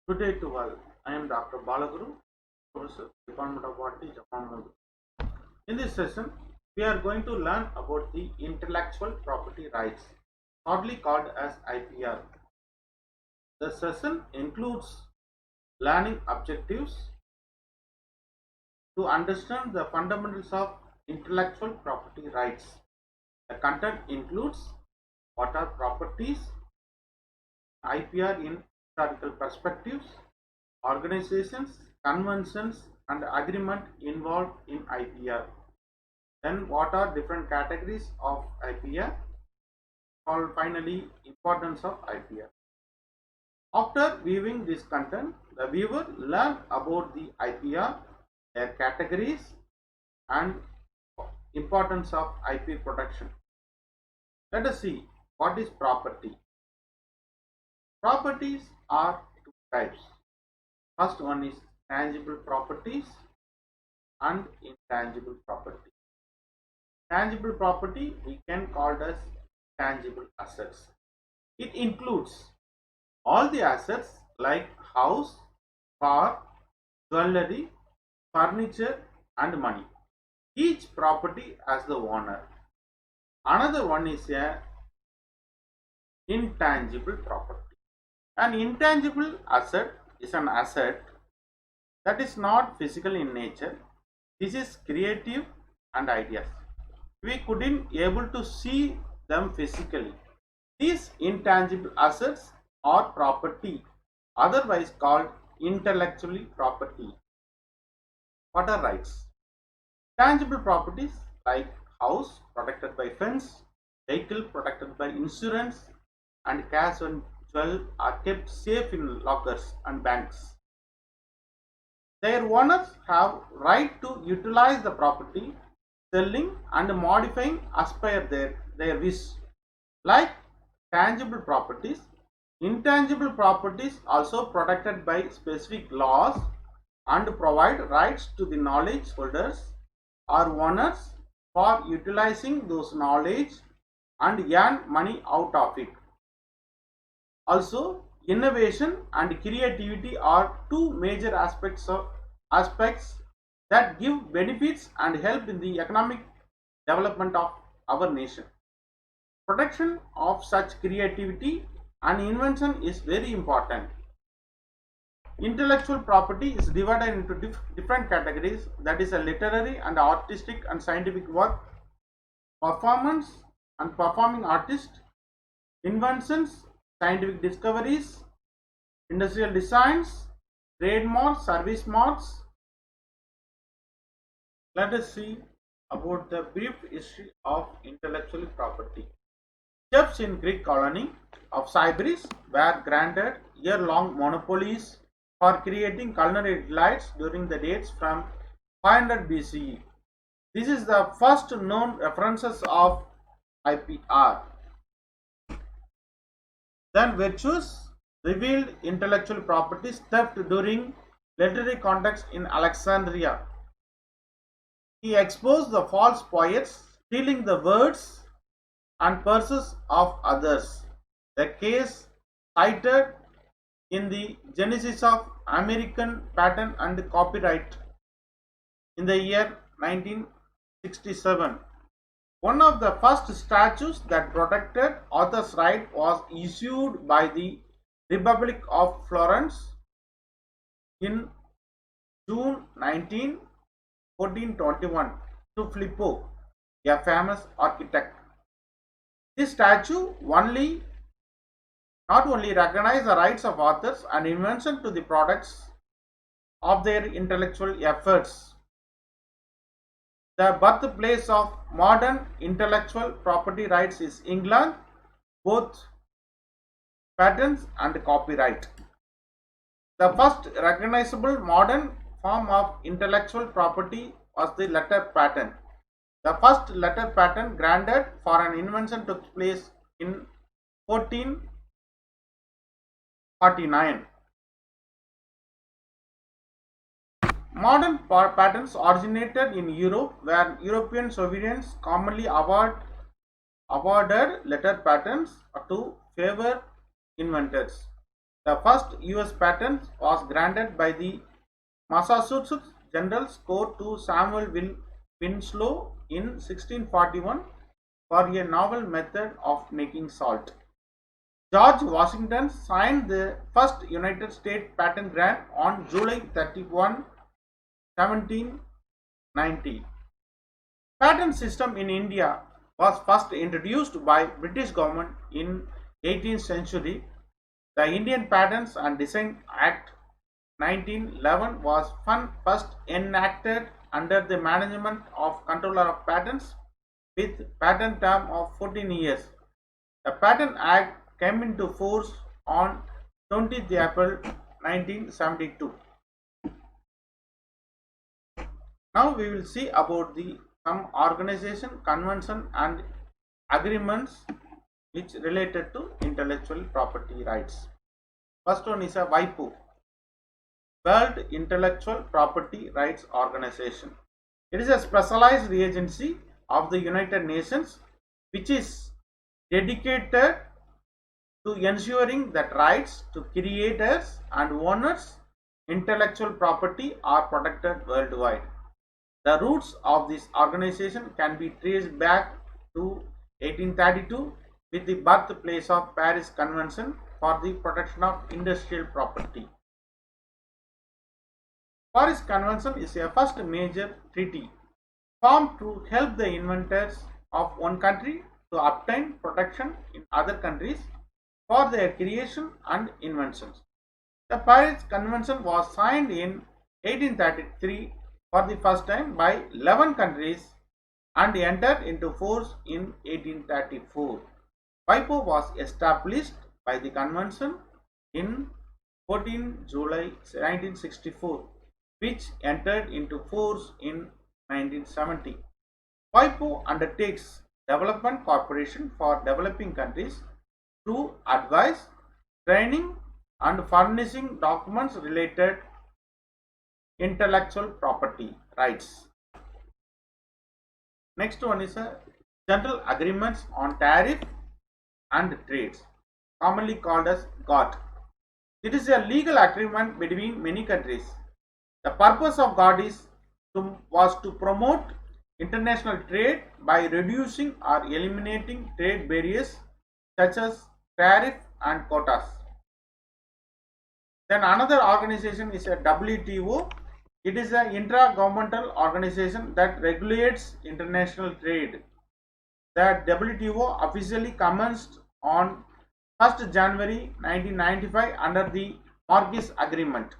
Good day to all. I am Dr. Balaguru, Professor, Department of Botany, Japan. In this session, we are going to learn about the intellectual property rights, shortly called as IPR. The session includes learning objectives to understand the fundamentals of intellectual property rights. The content includes what are properties, IPR in historical perspectives, organizations, conventions, and agreement involved in IPR. Then what are different categories of IPR? Finally, importance of IPR. After viewing this content, the viewer learn about the IPR, their categories, and importance of IP protection. Let us see what is property. Properties are two types. First one is tangible properties and intangible property. Tangible property we can call as tangible assets. It includes all the assets like house, car, jewelry, furniture and money. Each property has the owner. Another one is a intangible property. An intangible asset is an asset that is not physical in nature. This is creative and ideas. We couldn't able to see them physically. These intangible assets are property, otherwise called intellectual property. What are rights? Tangible properties like house protected by fence, vehicle protected by insurance, and cash and jewel are kept safe in lockers and banks. Their owners have right to utilize the property, selling and modifying as per their wish. Like tangible properties, intangible properties also protected by specific laws and provide rights to the knowledge holders or owners for utilizing those knowledge and earn money out of it. Also, innovation and creativity are two major aspects that give benefits and help in the economic development of our nation. Protection of such creativity and invention is very important. Intellectual property is divided into different categories, that is a literary and artistic and scientific work, performance and performing artist, inventions, scientific discoveries, industrial designs, trademarks, service marks. Let us see about the brief history of intellectual property. Chefs in Greek colony of Cyprus were granted year-long monopolies for creating culinary delights during the dates from 500 BCE. This is the first known references of IPR. Then virtues revealed intellectual properties theft during literary context in Alexandria. He exposed the false poets stealing the words and verses of others. The case cited in the Genesis of American Patent and Copyright in the year 1967. One of the first statutes that protected authors' rights was issued by the Republic of Florence in June 19, 1421 to Filippo, a famous architect. This statute not only recognized the rights of authors and invention to the products of their intellectual efforts. The birthplace of modern intellectual property rights is England, both patents and copyright. The first recognizable modern form of intellectual property was the letter patent. The first letter patent granted for an invention took place in 1449. Modern patents originated in Europe, where European sovereigns commonly awarded letter patents to favor inventors. The first US patent was granted by the Massachusetts General Court to Samuel Winslow in 1641 for a novel method of making salt. George Washington signed the first United States patent grant on July 31, 1790. Patent system in India was first introduced by British government in 18th century. The Indian Patents and Design Act 1911 was first enacted under the management of Controller of Patents with patent term of 14 years. The Patent Act came into force on 20th April 1972. Now we will see about some organization, convention and agreements which related to intellectual property rights. First one is a WIPO, World Intellectual Property Rights Organization. It is a specialized agency of the United Nations which is dedicated to ensuring that rights to creators and owners intellectual property are protected worldwide. The roots of this organization can be traced back to 1832 with the birthplace of Paris Convention for the protection of industrial property. Paris Convention is a first major treaty formed to help the inventors of one country to obtain protection in other countries for their creation and inventions. The Paris Convention was signed in 1833 for the first time by 11 countries and entered into force in 1834. WIPO was established by the convention in 14 July 1964, which entered into force in 1970. WIPO undertakes development cooperation for developing countries through advice, training and furnishing documents related intellectual property rights. Next one is a General Agreements on Tariff and Trades, commonly called as GATT. It is a legal agreement between many countries. The purpose of GATT was to promote international trade by reducing or eliminating trade barriers such as tariff and quotas. Then another organization is a WTO. It is an intra-governmental organization that regulates international trade. The WTO officially commenced on 1st January 1995 under the Marquis Agreement,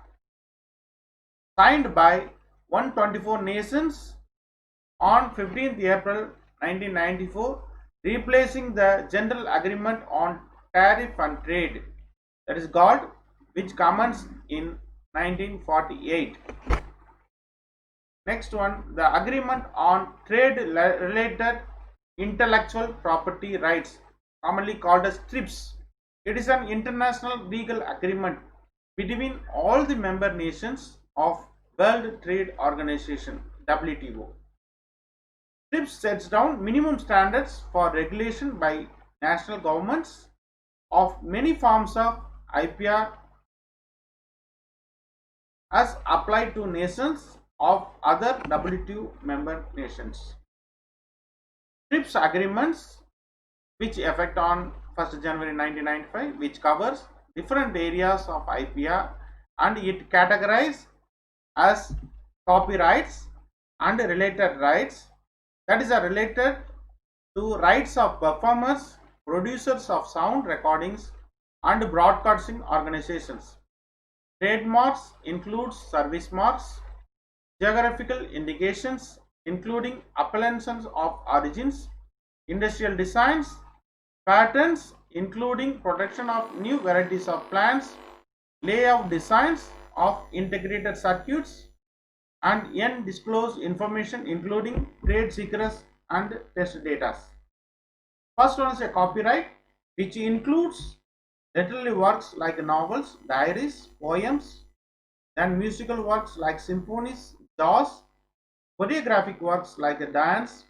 signed by 124 nations on 15th April 1994, replacing the General Agreement on Tariff and Trade, that is GATT, which commenced in 1948. Next one, the Agreement on Trade Related Intellectual Property Rights, commonly called as TRIPS. It is an international legal agreement between all the member nations of World Trade Organization WTO. TRIPS sets down minimum standards for regulation by national governments of many forms of IPR as applied to nations of other WTO member nations. TRIPS agreements which effect on 1st January 1995, which covers different areas of IPR, and it categorized as copyrights and related rights, that is related to rights of performers, producers of sound recordings and broadcasting organizations. Trademarks includes service marks, geographical indications including appellations of origins, industrial designs, patents including protection of new varieties of plants, layout designs of integrated circuits, and undisclosed information including trade secrets and test data. First one is a copyright, which includes literary works like novels, diaries, poems, then musical works like symphonies, jazz, choreographic works like a dance,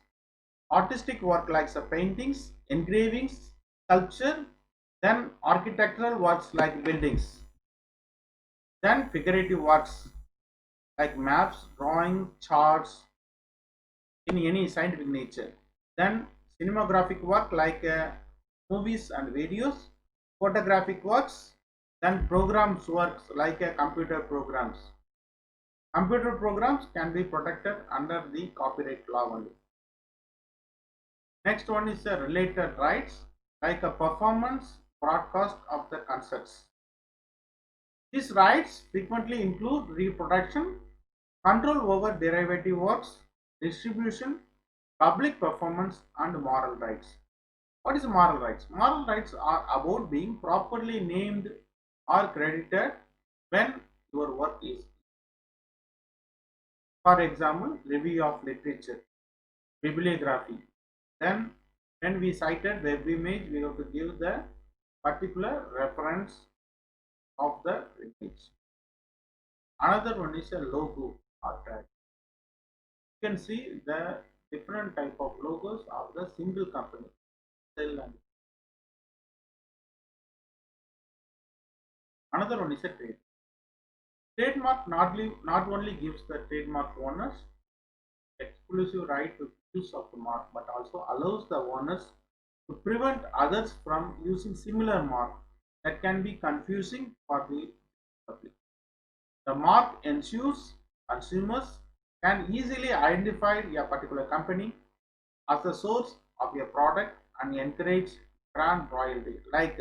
artistic work like paintings, engravings, sculpture, then architectural works like buildings. Then figurative works like maps, drawing, charts in any scientific nature. Then cinematographic work like movies and videos, photographic works, then programs works like computer programs. Computer programs can be protected under the copyright law only. Next one is related rights like a performance broadcast of the concerts. These rights frequently include reproduction, control over derivative works, distribution, public performance, and moral rights. What is moral rights? Moral rights are about being properly named or credited when your work is. For example, review of literature, bibliography. Then when we cited web image, we have to give the particular reference of the image. Another one is a logo or tag. You can see the different type of logos of the single company. Another one is a trade. Trademark not only gives the trademark owners exclusive right to use of the mark, but also allows the owners to prevent others from using similar mark that can be confusing for the public. The mark ensures consumers can easily identify a particular company as the source of a product and encourage brand loyalty, like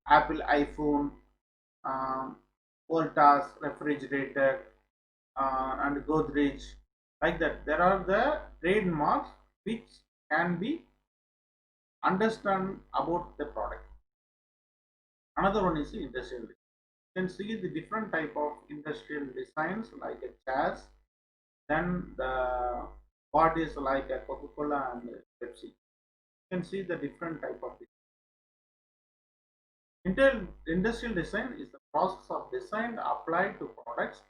Apple iPhone, um, Voltas refrigerator, and Godrej, like that. There are the trademarks which can be understand about the product. Another one is the industrial design. You can see the different type of industrial designs like a chairs. Then the bodies like a Coca-Cola and Pepsi. You can see the different type of industrial design is the process of design applied to products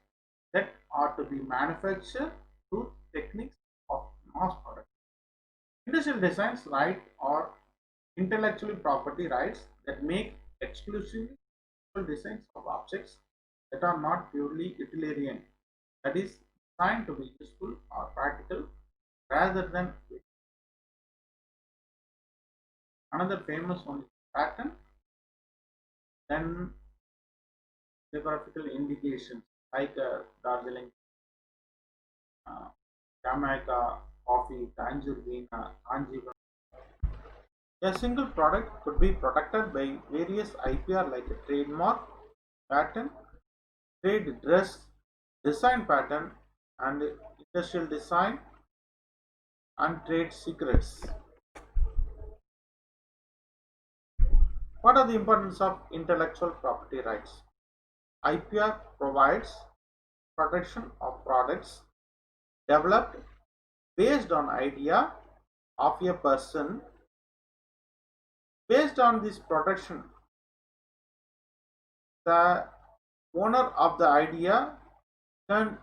that are to be manufactured through techniques of mass production. Industrial designs right or intellectual property rights that make exclusively designs of objects that are not purely utilitarian, that is designed to be useful or practical rather than. Another famous one is patent. Then geographical indications like Darjeeling, Jamaica, coffee, Tangerina, Kanjivaram. A single product could be protected by various IPR like a trademark, patent, trade dress, design pattern, and industrial design and trade secrets. What are the importance of intellectual property rights? IPR provides protection of products developed based on idea of a person. Based on this protection, the owner of the idea can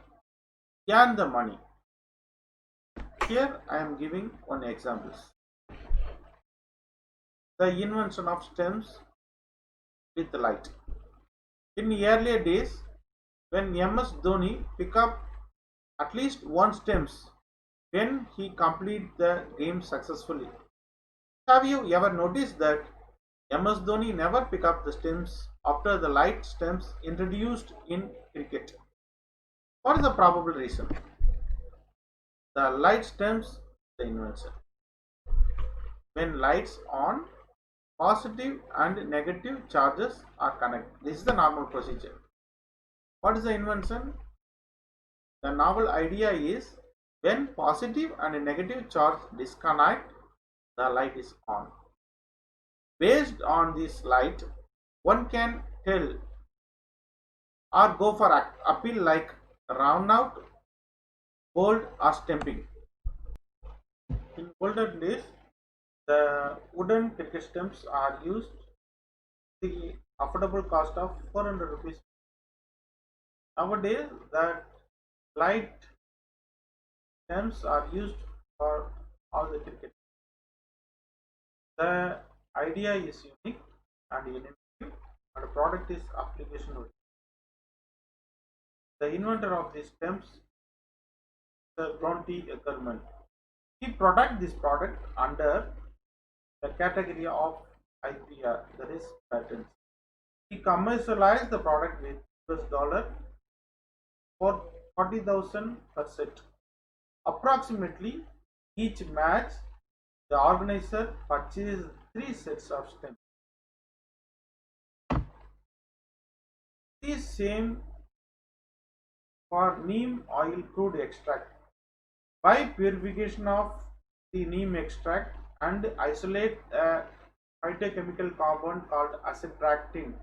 earn the money. Here I am giving one example. The invention of stems with light. In earlier days, when MS Dhoni picked up at least one stems when he completed the game successfully. Have you ever noticed that MS Dhoni never pick up the stems after the light stems introduced in cricket? What is the probable reason? The light stems the invention. When lights on, positive and negative charges are connected. This is the normal procedure. What is the invention? The novel idea is when positive and negative charge disconnect, the light is on. Based on this light, one can tell or go for appeal like round out, bold or stamping. In olden days, the wooden cricket stems are used the affordable cost of 400 rupees. Nowadays, the light stems are used for all the cricket. The idea is unique and innovative, and the product is application oriented. The inventor of these terms, the Bronte Ackerman. He protect this product under the category of IPR, that is patents. He commercialized the product with US dollar for 40,000 per set. Approximately each match, the organizer purchased 3 sets of stems. The same for neem oil crude extract. By purification of the neem extract and isolate a phytochemical compound called acidractin.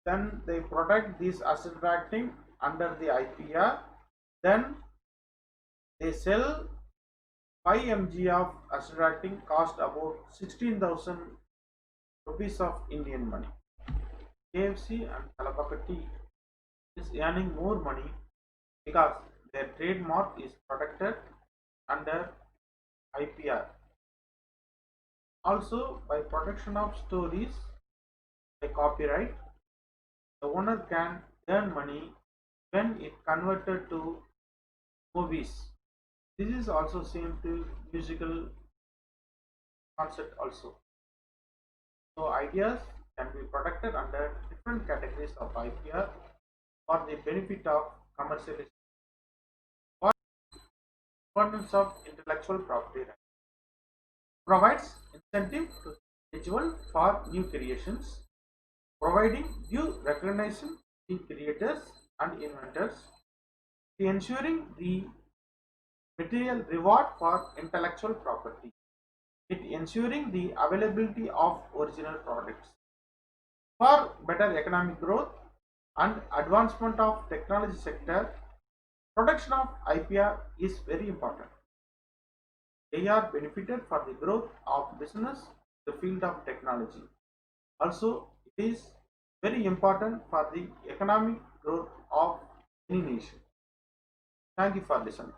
Then they protect this acidractin under the IPR. Then they sell 5 mg of acidractin cost about 16,000 rupees of Indian money. KFC and Kalapaka Tea is earning more money because their trademark is protected under IPR. Also, by protection of stories by copyright, the owner can earn money when it converted to movies. This is also same to musical concept also. So ideas can be protected under different categories of IPR for the benefit of commercialization. What importance of intellectual property rights? Provides incentive to individual for new creations, providing due recognition to creators and inventors, to ensuring the material reward for intellectual property, it ensuring the availability of original products. For better economic growth and advancement of technology sector, protection of IPR is very important. They are benefited for the growth of business, the field of technology. Also, it is very important for the economic growth of any nation. Thank you for listening.